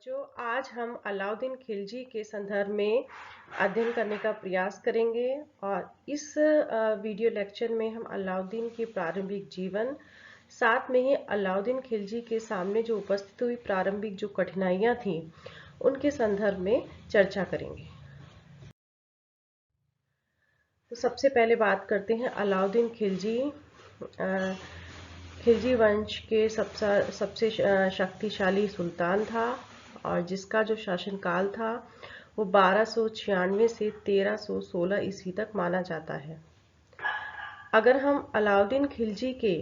बच्चों, आज हम अलाउद्दीन खिलजी के संदर्भ में अध्ययन करने का प्रयास करेंगे और इस वीडियो लेक्चर में हम अलाउद्दीन के प्रारंभिक जीवन, साथ में ही अलाउद्दीन खिलजी के सामने जो उपस्थित हुई प्रारंभिक जो कठिनाइयां थी उनके संदर्भ में चर्चा करेंगे। तो सबसे पहले बात करते हैं अलाउद्दीन खिलजी। खिलजी वंश के सबसे शक्तिशाली सुल्तान था और जिसका जो शासनकाल था वो 1296 से 1316 ईस्वी तक माना जाता है। अगर हम अलाउद्दीन खिलजी के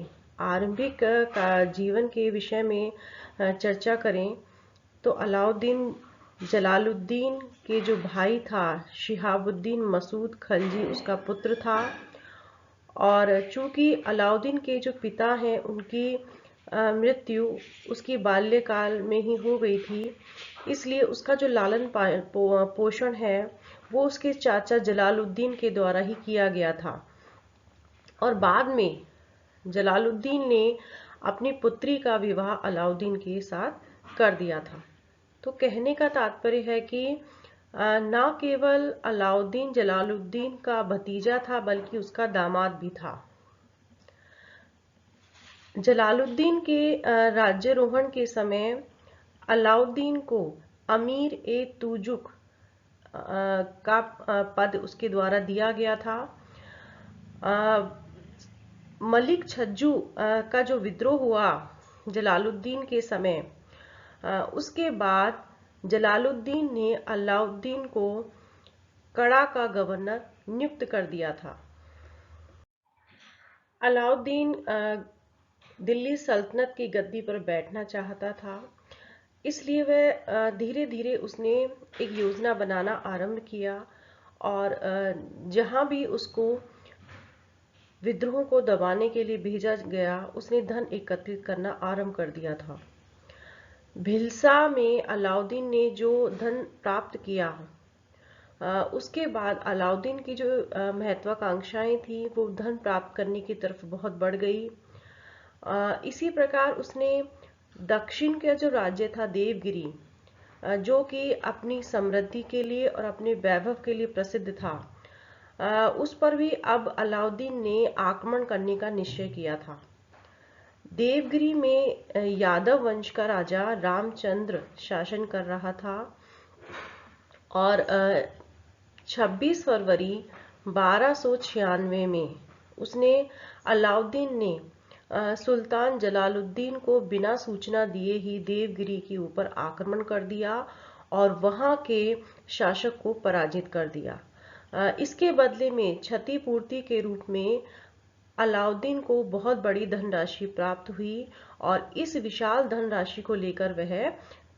आरंभिक का जीवन के विषय में चर्चा करें तो अलाउद्दीन जलालुद्दीन के जो भाई था शिहाबुद्दीन मसूद खिलजी उसका पुत्र था। और चूंकि अलाउद्दीन के जो पिता हैं उनकी मृत्यु उसकी बाल्यकाल में ही हो गई थी, इसलिए उसका जो लालन पोषण है वो उसके चाचा जलालुद्दीन के द्वारा ही किया गया था। और बाद में जलालुद्दीन ने अपनी पुत्री का विवाह अलाउद्दीन के साथ कर दिया था। तो कहने का तात्पर्य है कि न केवल अलाउद्दीन जलालुद्दीन का भतीजा था बल्कि उसका दामाद भी था। जलालुद्दीन के राज्यारोहण के समय अलाउद्दीन को अमीर ए तुजुक का पद उसके द्वारा दिया गया था। मलिक छज्जू का जो विद्रोह हुआ जलालुद्दीन के समय, उसके बाद जलालुद्दीन ने अलाउद्दीन को कड़ा का गवर्नर नियुक्त कर दिया था। अलाउद्दीन दिल्ली सल्तनत की गद्दी पर बैठना चाहता था, इसलिए वह धीरे धीरे उसने एक योजना बनाना आरंभ किया और जहां भी उसको विद्रोह को दबाने के लिए भेजा गया उसने धन एकत्रित करना आरंभ कर दिया था। भिलसा में अलाउद्दीन ने जो धन प्राप्त किया उसके बाद अलाउद्दीन की जो महत्वाकांक्षाएं थी वो धन प्राप्त करने की तरफ बहुत बढ़ गई। इसी प्रकार उसने दक्षिण का जो राज्य था देवगिरी, जो कि अपनी समृद्धि के लिए और अपने वैभव के लिए प्रसिद्ध था, उस पर भी अब अलाउद्दीन ने आक्रमण करने का निश्चय किया था। देवगिरी में यादव वंश का राजा रामचंद्र शासन कर रहा था और 26 फरवरी 1296 में उसने अलाउद्दीन ने सुल्तान जलालुद्दीन को बिना सूचना दिए ही देवगिरी के ऊपर आक्रमण कर दिया और वहां के शासक को पराजित कर दिया। इसके बदले में क्षतिपूर्ति के रूप में अलाउद्दीन को बहुत बड़ी धनराशि प्राप्त हुई और इस विशाल धनराशि को लेकर वह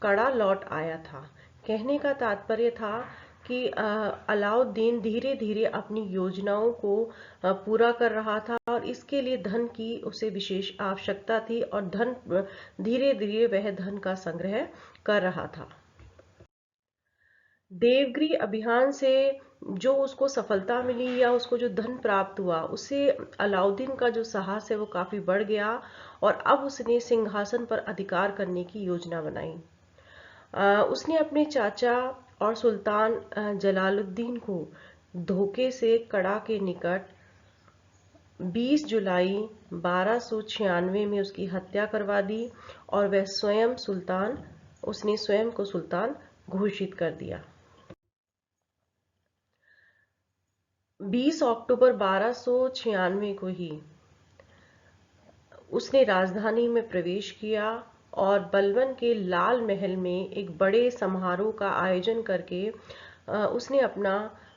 कड़ा लौट आया था। कहने का तात्पर्य था कि अलाउद्दीन धीरे धीरे अपनी योजनाओं को पूरा कर रहा था और इसके लिए धन की उसे विशेष आवश्यकता थी और धीरे धीरे वह धन का संग्रह कर रहा था। देवगिरी अभियान से जो उसको सफलता मिली या उसको जो धन प्राप्त हुआ उससे अलाउद्दीन का जो साहस है वो काफी बढ़ गया और अब उसने सिंहासन पर अधिकार करने की योजना बनाई। उसने अपने चाचा और सुल्तान जलालुद्दीन को धोखे से कड़ा के निकट 20 जुलाई 1296 में उसकी हत्या करवा दी और वह उसने स्वयं को सुल्तान घोषित कर दिया। 20 अक्टूबर 1296 को ही उसने राजधानी में प्रवेश किया और बलबन के लाल महल में एक बड़े समारोह का आयोजन करके उसने अपना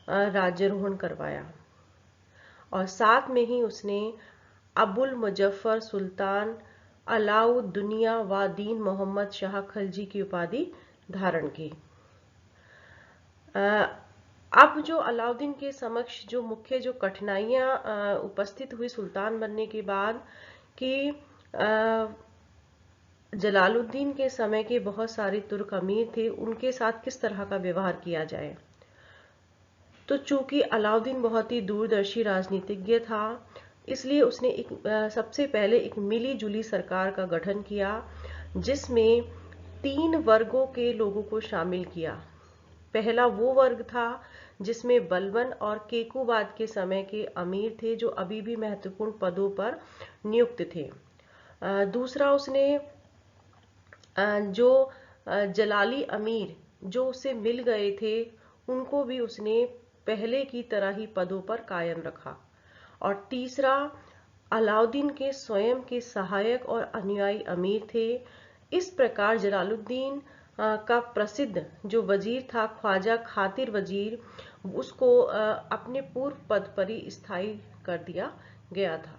राज्यारोहण करवाया और साथ में ही उसने अबुल मुजफ्फर सुल्तान अलाउद्दुनिया व दीन मोहम्मद शाह खिलजी की उपाधि धारण की। अब जो अलाउद्दीन के समक्ष जो मुख्य जो कठिनाइयां उपस्थित हुई सुल्तान बनने के बाद कि जलालुद्दीन के समय के बहुत सारे तुर्क अमीर थे, उनके साथ किस तरह का व्यवहार किया जाए। तो चूंकि अलाउद्दीन बहुत ही दूरदर्शी राजनीतिज्ञ था, इसलिए उसने सबसे पहले एक मिली जुली सरकार का गठन किया जिसमें तीन वर्गों के लोगों को शामिल किया। पहला वो वर्ग था जिसमें बलबन और केकुबाद के समय के अमीर थे, जो अभी भी महत्वपूर्ण पदों पर नियुक्त थे। दूसरा उसने जो जलाली अमीर जो उससे मिल गए थे, उनको भी उसने पहले की तरह ही पदों पर कायम रखा। और तीसरा, अलाउद्दीन के स्वयं के सहायक और अनुयायी अमीर थे। इस प्रकार जलालुद्दीन का प्रसिद्ध जो वजीर था, ख्वाजा खातिर वजीर, उसको अपने पूर्व पद पर ही स्थायी कर दिया गया था।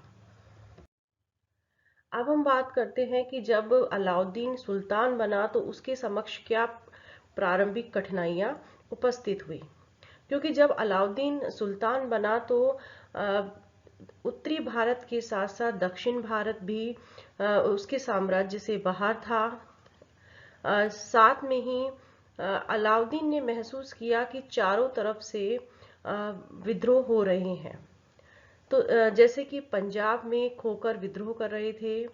अब हम बात करते हैं कि जब अलाउद्दीन सुल्तान बना तो उसके समक्ष क्या प्रारंभिक कठिनाइयां उपस्थित हुई। क्योंकि जब अलाउद्दीन सुल्तान बना तो उत्तरी भारत के साथ साथ दक्षिण भारत भी उसके साम्राज्य से बाहर था। साथ में ही अलाउद्दीन ने महसूस किया कि चारों तरफ से विद्रोह हो रहे हैं। तो जैसे कि पंजाब में खोकर विद्रोह कर रहे थे,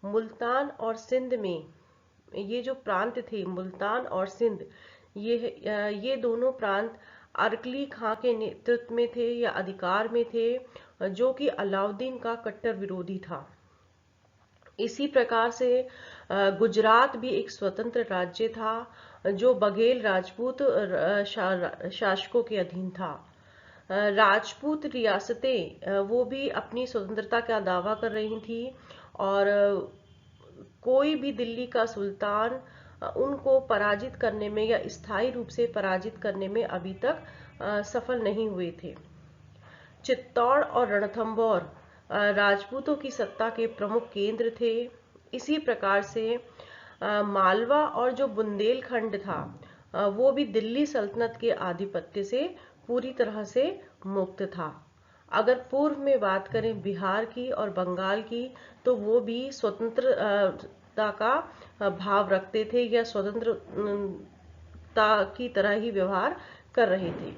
मुल्तान और सिंध में, ये जो प्रांत थे मुल्तान और सिंध, ये दोनों प्रांत अरकली खां के नेतृत्व में थे या अधिकार में थे, जो कि अलाउद्दीन का कट्टर विरोधी था। इसी प्रकार से गुजरात भी एक स्वतंत्र राज्य था जो बघेल राजपूत शासकों के अधीन था। राजपूत रियासतें वो भी अपनी स्वतंत्रता का दावा कर रही थी, और कोई भी दिल्ली का सुल्तान उनको पराजित करने में या स्थायी रूप से पराजित करने में अभी तक सफल नहीं हुए थे। चित्तौड़ और रणथंभौर राजपूतों की सत्ता के प्रमुख केंद्र थे। इसी प्रकार से मालवा और जो बुंदेलखंड था, वो भी दिल्ली सल्तनत के आधिपत्य से पूरी तरह से मुक्त था। अगर पूर्व में बात करें बिहार की और बंगाल की, तो वो भी स्वतंत्रता का भाव रखते थे या स्वतंत्रता की तरह ही व्यवहार कर रहे थे।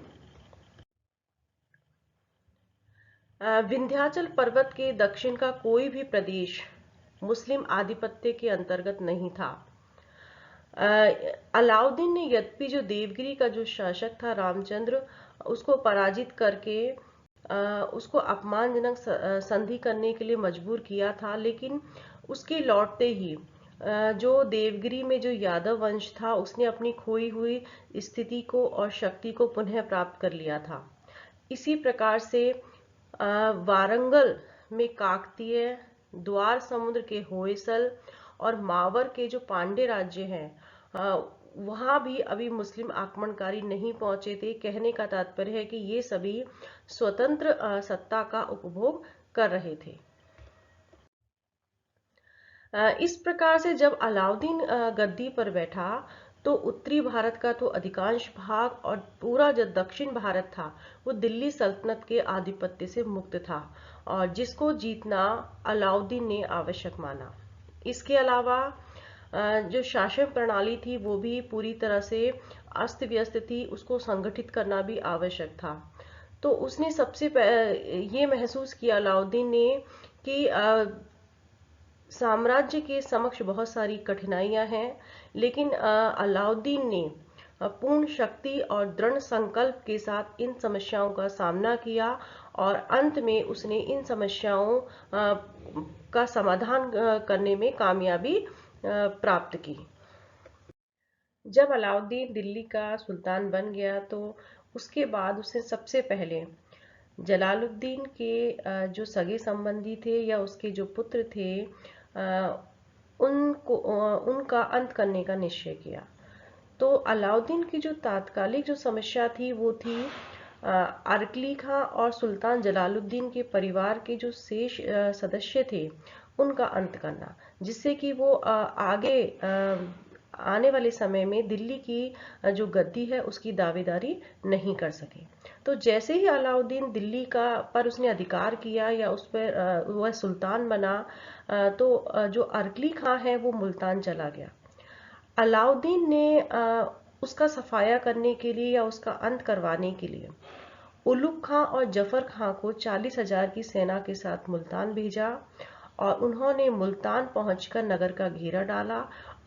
विंध्याचल पर्वत के दक्षिण का कोई भी प्रदेश मुस्लिम आधिपत्य के अंतर्गत नहीं था। अलाउद्दीन ने यद्यपि जो देवगिरी का जो शासक था रामचंद्र, उसको पराजित करके उसको अपमानजनक संधि करने के लिए मजबूर किया था, लेकिन उसके लौटते ही जो देवगिरी में जो यादव वंश था, उसने अपनी खोई हुई स्थिति को और शक्ति को पुनः प्राप्त कर लिया था। इसी प्रकार से वारंगल में काकतीय, द्वार समुद्र के होयसल और मावर के जो पांडे राज्य हैं, वहां भी अभी मुस्लिम आक्रमणकारी नहीं पहुंचे थे। कहने का तात्पर्य है कि ये सभी स्वतंत्र सत्ता का उपभोग कर रहे थे। इस प्रकार से जब अलाउद्दीन गद्दी पर बैठा तो उत्तरी भारत का तो अधिकांश भाग और पूरा जो दक्षिण भारत था, वो दिल्ली सल्तनत के आधिपत्य से मुक्त था, और जिसको जीतना अलाउद्दीन ने आवश्यक माना। इसके अलावा जो शासन प्रणाली थी वो भी पूरी तरह से अस्त व्यस्त थी, उसको संगठित करना भी आवश्यक था। तो उसने सबसे ये महसूस किया अलाउद्दीन ने कि साम्राज्य के समक्ष बहुत सारी कठिनाइयां हैं, लेकिन अलाउद्दीन ने पूर्ण शक्ति और दृढ़ संकल्प के साथ इन समस्याओं का सामना किया, और अंत में उसने इन समस्याओं का समाधान करने में कामयाबी प्राप्त की। जब अलाउद्दीन दिल्ली का सुल्तान बन गया तो उसके बाद उसने सबसे पहले जलालुद्दीन के जो सगे संबंधी थे या उसके जो पुत्र थे, उनका अंत करने का निश्चय किया। तो अलाउद्दीन की जो तात्कालिक जो समस्या थी वो थी अरकली खां और सुल्तान जलालुद्दीन के परिवार के जो शेष सदस्य थे उनका अंत करना, जिससे कि वो आगे आने वाले समय में दिल्ली की जो गद्दी है उसकी दावेदारी नहीं कर सके। तो जैसे ही अलाउद्दीन दिल्ली का पर उसने अधिकार किया या उस पर वह सुल्तान बना, तो जो अरकली खां है वो मुल्तान चला गया। अलाउद्दीन ने उसका सफाया करने के लिए या उसका अंत करवाने के लिए उलुग खां और जफर खां को 40,000 की सेना के साथ मुल्तान भेजा, और उन्होंने मुल्तान पहुंचकर नगर का घेरा डाला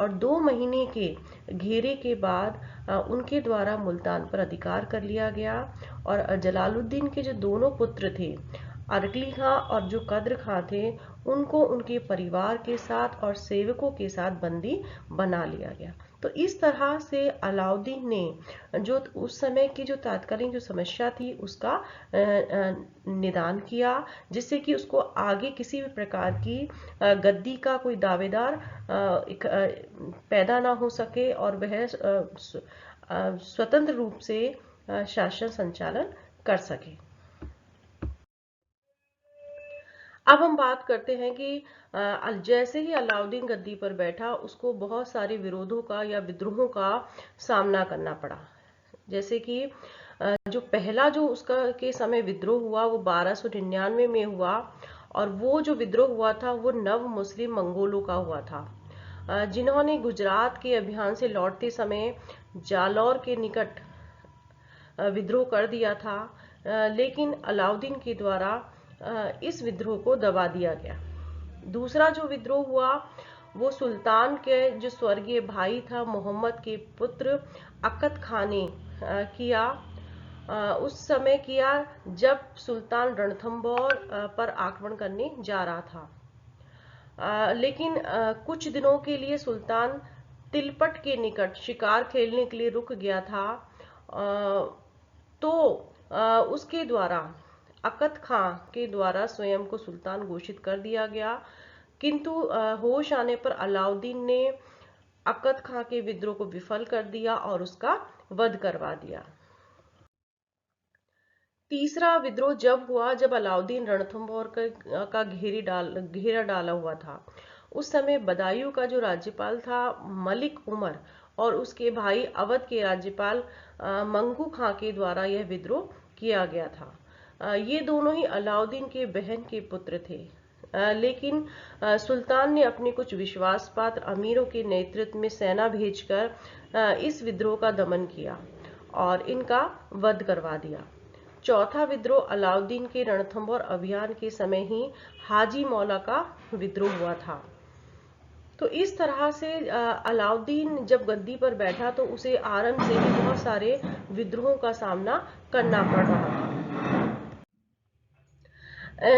और 2 महीने के घेरे के बाद उनके द्वारा मुल्तान पर अधिकार कर लिया गया। और जलालुद्दीन के जो दोनों पुत्र थे, अरकली खां और जो कद्र खां थे, उनको उनके परिवार के साथ और सेवकों के साथ बंदी बना लिया गया। तो इस तरह से अलाउद्दीन ने जो उस समय की जो तात्कालीन जो समस्या थी उसका निदान किया, जिससे कि उसको आगे किसी भी प्रकार की गद्दी का कोई दावेदार पैदा ना हो सके और वह स्वतंत्र रूप से शासन संचालन कर सके। अब हम बात करते हैं कि जैसे ही अलाउद्दीन गद्दी पर बैठा, उसको बहुत सारे विरोधों का या विद्रोहों का सामना करना पड़ा। जैसे कि जो पहला जो उसका के समय विद्रोह हुआ वो 1299 में हुआ, और वो जो विद्रोह हुआ था वो नव मुस्लिम मंगोलों का हुआ था, जिन्होंने गुजरात के अभियान से लौटते समय जालौर के निकट विद्रोह कर दिया था। लेकिन अलाउद्दीन के द्वारा इस विद्रोह को दबा दिया गया। दूसरा जो विद्रोह हुआ वो सुल्तान के जो स्वर्गीय भाई था मोहम्मद के पुत्र अकत खां ने किया। उस समय किया जब सुल्तान रणथंभौर पर आक्रमण करने जा रहा था। लेकिन कुछ दिनों के लिए सुल्तान तिलपट के निकट शिकार खेलने के लिए रुक गया था। तो उसके द्वारा अकत खां के द्वारा स्वयं को सुल्तान घोषित कर दिया गया, किंतु होश आने पर अलाउद्दीन ने अकत खां के विद्रोह को विफल कर दिया और उसका वध करवा दिया। तीसरा विद्रोह जब हुआ जब अलाउद्दीन रणथंभौर का घेरा डाला हुआ था। उस समय बदायूं का जो राज्यपाल था मलिक उमर और उसके भाई अवध के राज्यपाल मंगू खां के द्वारा यह विद्रोह किया गया था। ये दोनों ही अलाउद्दीन के बहन के पुत्र थे। लेकिन सुल्तान ने अपने कुछ विश्वास पात्र अमीरों के नेतृत्व में सेना भेजकर इस विद्रोह का दमन किया और इनका वध करवा दिया। चौथा विद्रोह अलाउद्दीन के रणथंभौर अभियान के समय ही हाजी मौला का विद्रोह हुआ था। तो इस तरह से अलाउद्दीन जब गद्दी पर बैठा तो उसे आरंभ से ही बहुत सारे विद्रोहों का सामना करना पड़ रहा था।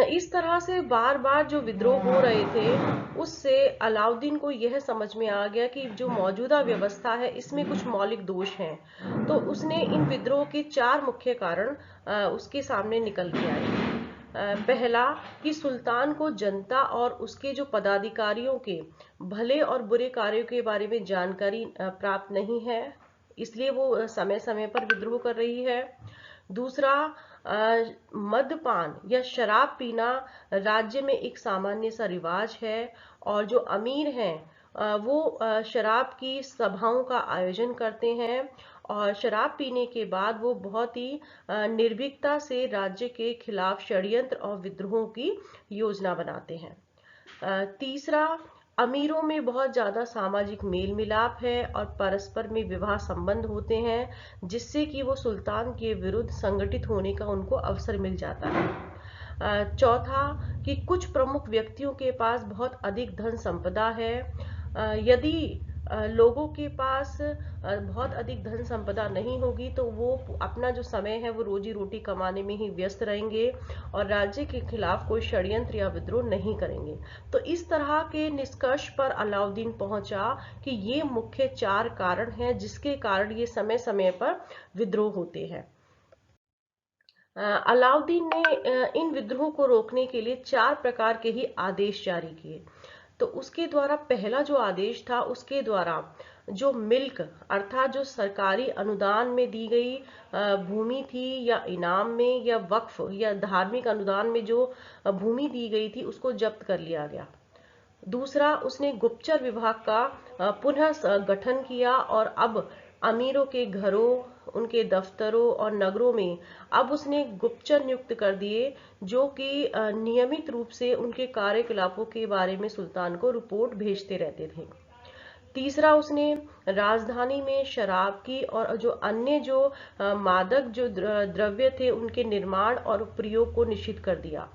इस तरह से बार बार जो विद्रोह हो रहे थे, उससे अलाउद्दीन को यह समझ में आ गया कि जो मौजूदा व्यवस्था है इसमें कुछ मौलिक दोष हैं। तो उसने इन विद्रोह के 4 मुख्य कारण उसके सामने निकल के आए। पहला कि सुल्तान को जनता और उसके जो पदाधिकारियों के भले और बुरे कार्यों के बारे में जानकारी प्राप्त नहीं है, इसलिए वो समय समय पर विद्रोह कर रही है। दूसरा, मद्यपान या शराब पीना राज्य में एक सामान्य सा रिवाज है, और जो अमीर हैं वो शराब की सभाओं का आयोजन करते हैं और शराब पीने के बाद वो बहुत ही निर्भीकता से राज्य के खिलाफ षड्यंत्र और विद्रोहों की योजना बनाते हैं। तीसरा, अमीरों में बहुत ज़्यादा सामाजिक मेल मिलाप है और परस्पर में विवाह संबंध होते हैं, जिससे कि वो सुल्तान के विरुद्ध संगठित होने का उनको अवसर मिल जाता है। चौथा, कि कुछ प्रमुख व्यक्तियों के पास बहुत अधिक धन संपदा है। यदि लोगों के पास बहुत अधिक धन संपदा नहीं होगी तो वो अपना जो समय है वो रोजी रोटी कमाने में ही व्यस्त रहेंगे और राज्य के खिलाफ कोई षड्यंत्र या विद्रोह नहीं करेंगे। तो इस तरह के निष्कर्ष पर अलाउद्दीन पहुंचा कि ये मुख्य 4 कारण हैं जिसके कारण ये समय समय पर विद्रोह होते हैं। अलाउद्दीन ने इन विद्रोह को रोकने के लिए 4 प्रकार के ही आदेश जारी किए। तो उसके द्वारा पहला जो आदेश था, उसके द्वारा जो मिल्क अर्थात जो सरकारी अनुदान में दी गई भूमि थी या इनाम में या वक्फ या धार्मिक अनुदान में जो भूमि दी गई थी उसको जब्त कर लिया गया। दूसरा, उसने गुप्तचर विभाग का पुनः गठन किया और अब अमीरों के घरों, उनके दफ्तरों और नगरों में अब उसने गुप्तचर नियुक्त कर दिए, जो कि नियमित रूप से उनके कार्यकलापों के बारे में सुल्तान को रिपोर्ट भेजते रहते थे। तीसरा, उसने राजधानी में शराब की और जो अन्य जो मादक जो द्रव्य थे उनके निर्माण और प्रयोग को निषिद्ध कर दिया।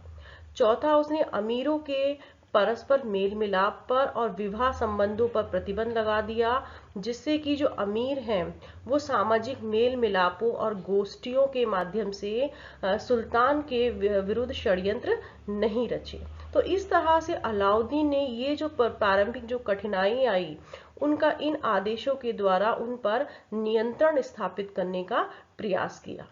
चौथा, उसने अमीरों के परस्पर मेल मिलाप पर और विवाह संबंधों पर प्रतिबंध लगा दिया, जिससे कि जो अमीर हैं वो सामाजिक मेल मिलापों और गोष्ठियों के माध्यम से सुल्तान के विरुद्ध षड्यंत्र नहीं रचे। तो इस तरह से अलाउद्दीन ने ये जो प्रारंभिक जो कठिनाई आई, उनका इन आदेशों के द्वारा उन पर नियंत्रण स्थापित करने का प्रयास किया।